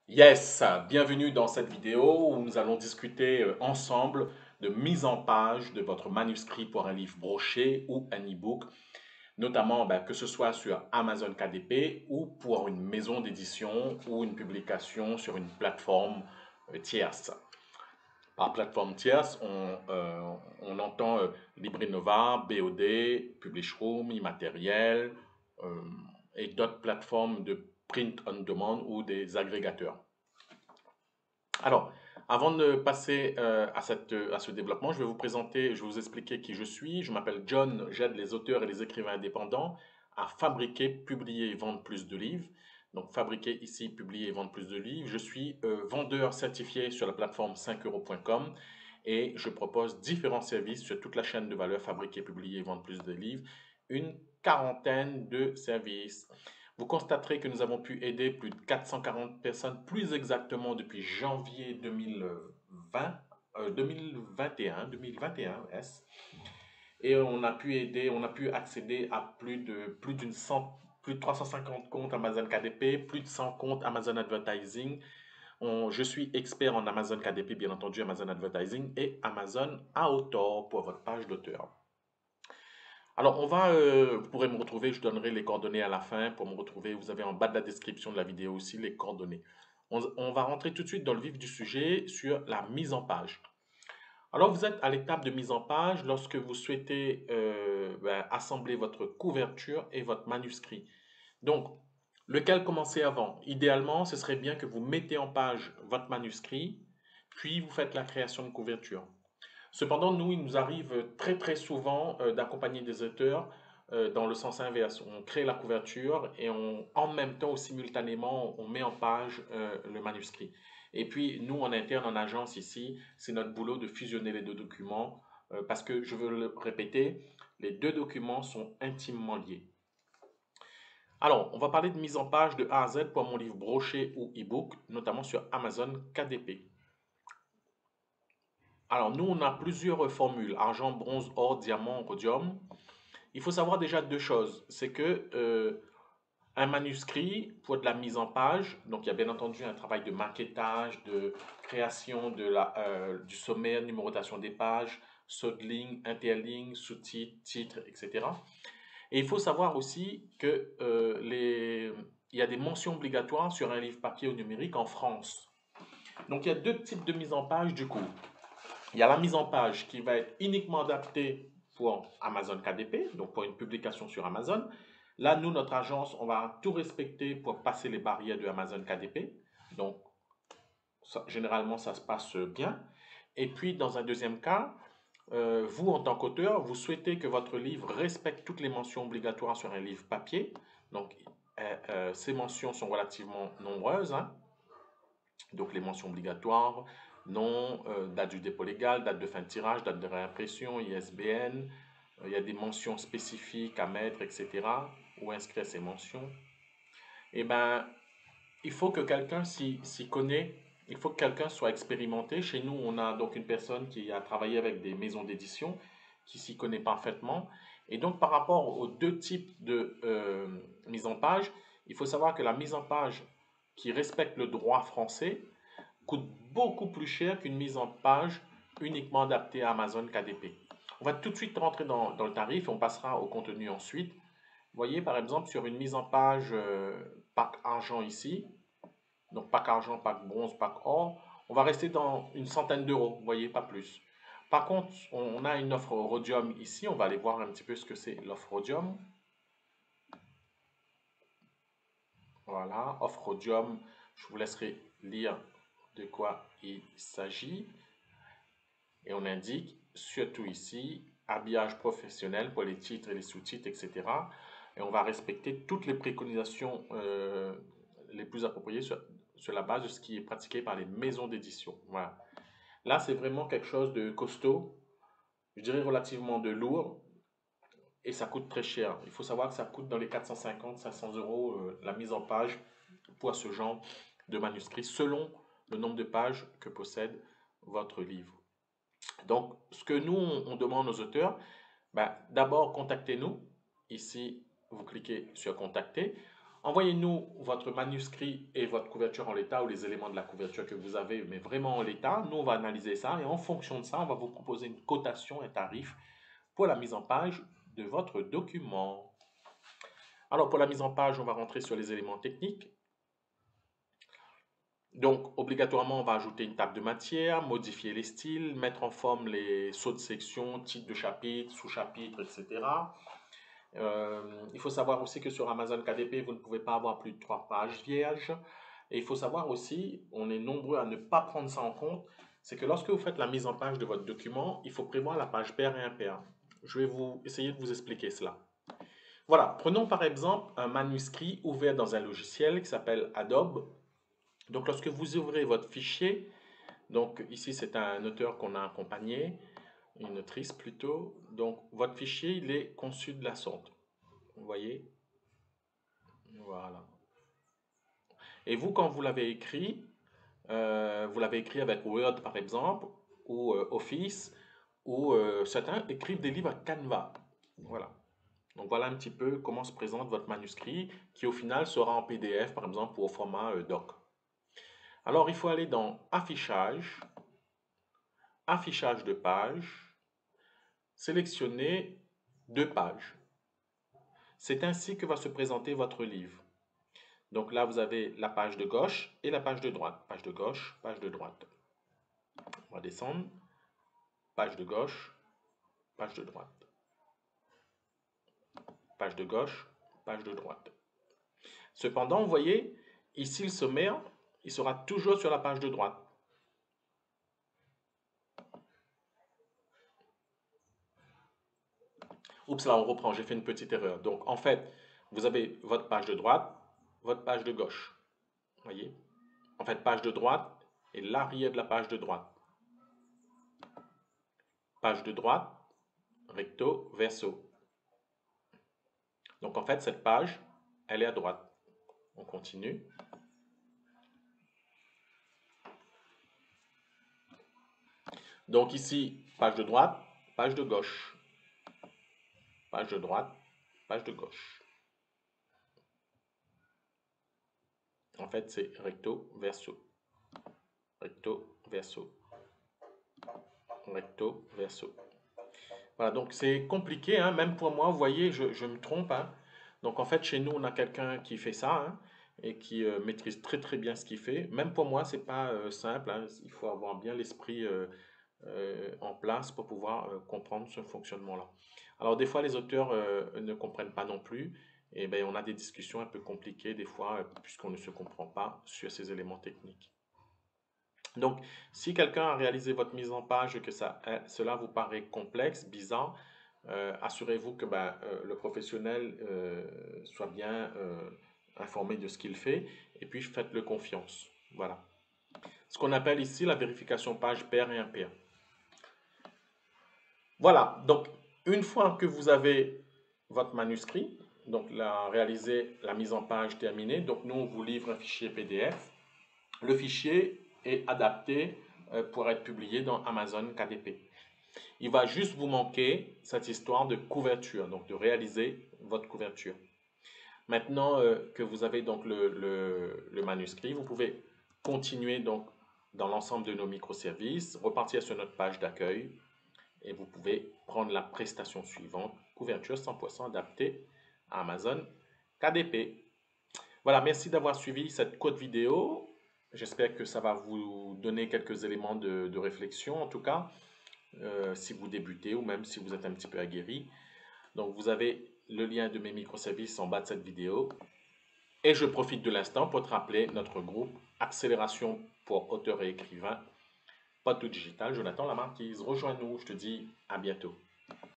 Yes, bienvenue dans cette vidéo où nous allons discuter ensemble de mise en page de votre manuscrit pour un livre broché ou un e-book, notamment que ce soit sur Amazon KDP ou pour une maison d'édition ou une publication sur une plateforme tierce. Par plateforme tierce, on entend Librinova, BOD, Publishroom, Immatériel euh, et d'autres plateformes de print on demand ou des agrégateurs. Alors, avant de passer à ce développement, je vais vous présenter, je vais vous expliquer qui je suis. Je m'appelle John, j'aide les auteurs et les écrivains indépendants à fabriquer, publier et vendre plus de livres. Donc, fabriquer ici, publier et vendre plus de livres. Je suis vendeur certifié sur la plateforme 5euros.com et je propose différents services sur toute la chaîne de valeur, fabriquer, publier et vendre plus de livres. Une quarantaine de services. Vous constaterez que nous avons pu aider plus de 440 personnes, plus exactement depuis janvier 2020, 2021, S. Et on a pu accéder à plus de 350 comptes Amazon KDP, plus de 100 comptes Amazon Advertising. Je suis expert en Amazon KDP, bien entendu, Amazon Advertising et Amazon Author pour votre page d'auteur. Alors, vous pourrez me retrouver, je donnerai les coordonnées à la fin pour me retrouver. Vous avez en bas de la description de la vidéo aussi les coordonnées. On va rentrer tout de suite dans le vif du sujet sur la mise en page. Alors, vous êtes à l'étape de mise en page lorsque vous souhaitez assembler votre couverture et votre manuscrit. Donc, lequel commencer avant? Idéalement, ce serait bien que vous mettez en page votre manuscrit, puis vous faites la création de couverture. Cependant, nous, il nous arrive très très souvent d'accompagner des auteurs dans le sens inverse. On crée la couverture et en même temps ou simultanément, on met en page le manuscrit. Et puis, nous, en interne, en agence ici, c'est notre boulot de fusionner les deux documents parce que, je veux le répéter, les deux documents sont intimement liés. Alors, on va parler de mise en page de A à Z pour mon livre broché ou e-book, notamment sur Amazon KDP. Alors, nous, on a plusieurs formules, argent, bronze, or, diamant, rhodium. Il faut savoir déjà deux choses. C'est que un manuscrit, pour de la mise en page, donc il y a bien entendu un travail de maquettage, de création du sommaire, numérotation des pages, saut de ligne, interligne, sous-titres, titres, etc. Et il faut savoir aussi que il y a des mentions obligatoires sur un livre papier ou numérique en France. Donc il y a deux types de mise en page du coup. Il y a la mise en page qui va être uniquement adaptée pour Amazon KDP, donc pour une publication sur Amazon. Là, nous, notre agence, on va tout respecter pour passer les barrières de Amazon KDP. Donc, généralement, ça se passe bien. Et puis, dans un deuxième cas, vous, en tant qu'auteur, vous souhaitez que votre livre respecte toutes les mentions obligatoires sur un livre papier. Donc, ces mentions sont relativement nombreuses, hein. Donc, les mentions obligatoires, nom, date du dépôt légal, date de fin de tirage, date de réimpression, ISBN. Il y a des mentions spécifiques à mettre, etc. Où inscrire ces mentions. Eh bien, il faut que quelqu'un s'y connaît. Il faut que quelqu'un soit expérimenté. Chez nous, on a donc une personne qui a travaillé avec des maisons d'édition, qui s'y connaît parfaitement. Et donc, par rapport aux deux types de mise en page, il faut savoir que la mise en page qui respecte le droit français coûte beaucoup plus cher qu'une mise en page uniquement adaptée à Amazon KDP. On va tout de suite rentrer dans le tarif et on passera au contenu ensuite. Vous voyez par exemple sur une mise en page pack argent ici, donc pack argent, pack bronze, pack or, on va rester dans une centaine d'euros, vous voyez, pas plus. Par contre, on a une offre Rhodium ici, on va aller voir un petit peu ce que c'est l'offre Rhodium. Voilà, offre Rhodium, je vous laisserai lire de quoi il s'agit. Et on indique surtout ici habillage professionnel pour les titres et les sous-titres, etc. Et on va respecter toutes les préconisations les plus appropriées sur la base de ce qui est pratiqué par les maisons d'édition. Voilà. Là, c'est vraiment quelque chose de costaud, je dirais relativement de lourd, et ça coûte très cher. Il faut savoir que ça coûte dans les 450-500 euros la mise en page pour ce genre de manuscrit, selon le nombre de pages que possède votre livre. Donc, ce que nous, on demande aux auteurs, d'abord, contactez-nous. Ici, vous cliquez sur contacter. Envoyez-nous votre manuscrit et votre couverture en l'état ou les éléments de la couverture que vous avez, mais vraiment en l'état. Nous, on va analyser ça et en fonction de ça, on va vous proposer une cotation, un tarif pour la mise en page de votre document. Alors, pour la mise en page, on va rentrer sur les éléments techniques. Donc, obligatoirement, on va ajouter une table de matière, modifier les styles, mettre en forme les sauts de section, titres de chapitre, sous-chapitres, etc. Il faut savoir aussi que sur Amazon KDP, vous ne pouvez pas avoir plus de 3 pages vierges. Et il faut savoir aussi, on est nombreux à ne pas prendre ça en compte, c'est que lorsque vous faites la mise en page de votre document, il faut prévoir la page pair et impair. Je vais essayer de vous expliquer cela. Voilà, prenons par exemple un manuscrit ouvert dans un logiciel qui s'appelle Adobe. Donc lorsque vous ouvrez votre fichier, donc ici c'est un auteur qu'on a accompagné, une autrice plutôt, donc votre fichier il est conçu de la sorte. Vous voyez? Voilà. Et vous, quand vous l'avez écrit avec Word par exemple, ou Office, ou certains écrivent des livres à Canva. Voilà. Donc voilà un petit peu comment se présente votre manuscrit, qui au final sera en PDF par exemple ou au format doc. Alors il faut aller dans Affichage, Affichage de page, sélectionner 2 pages. C'est ainsi que va se présenter votre livre. Donc là, vous avez la page de gauche et la page de droite. Page de gauche, page de droite. On va descendre. Page de gauche, page de droite. Page de gauche, page de droite. Cependant, vous voyez, ici le sommaire, il sera toujours sur la page de droite. Oups, là on reprend, j'ai fait une petite erreur. Donc en fait, vous avez votre page de droite, votre page de gauche. Vous voyez? En fait, page de droite et l'arrière de la page de droite. Page de droite, recto, verso. Donc en fait, cette page, elle est à droite. On continue. Donc ici, page de droite, page de gauche. Page de droite, page de gauche. En fait, c'est recto, verso. Recto, verso. Recto, verso. Voilà, donc c'est compliqué, hein, même pour moi, vous voyez, je me trompe. Hein. Donc en fait, chez nous, on a quelqu'un qui fait ça hein, et qui maîtrise très très bien ce qu'il fait. Même pour moi, c'est pas simple. Hein, il faut avoir bien l'esprit en place pour pouvoir comprendre ce fonctionnement-là. Alors des fois, les auteurs ne comprennent pas non plus. Et ben, on a des discussions un peu compliquées des fois, puisqu'on ne se comprend pas sur ces éléments techniques. Donc, si quelqu'un a réalisé votre mise en page et que cela vous paraît complexe, bizarre, assurez-vous que le professionnel soit bien informé de ce qu'il fait et puis faites-le confiance. Voilà. Ce qu'on appelle ici la vérification page pair et impair. Voilà. Donc, une fois que vous avez votre manuscrit, donc réalisé la mise en page terminée, donc nous on vous livre un fichier PDF. Le fichier est adapté pour être publié dans Amazon KDP. Il va juste vous manquer cette histoire de couverture, donc de réaliser votre couverture. Maintenant que vous avez donc le manuscrit, vous pouvez continuer donc dans l'ensemble de nos microservices, repartir sur notre page d'accueil et vous pouvez prendre la prestation suivante, couverture 100% adaptée à Amazon KDP. Voilà, merci d'avoir suivi cette courte vidéo. J'espère que ça va vous donner quelques éléments de réflexion, en tout cas, si vous débutez ou même si vous êtes un petit peu aguerri. Donc, vous avez le lien de mes microservices en bas de cette vidéo. Et je profite de l'instant pour te rappeler notre groupe Accélération pour auteurs et écrivains, Pas tout digital, Jonathan Lamartise. Rejoins-nous, je te dis à bientôt.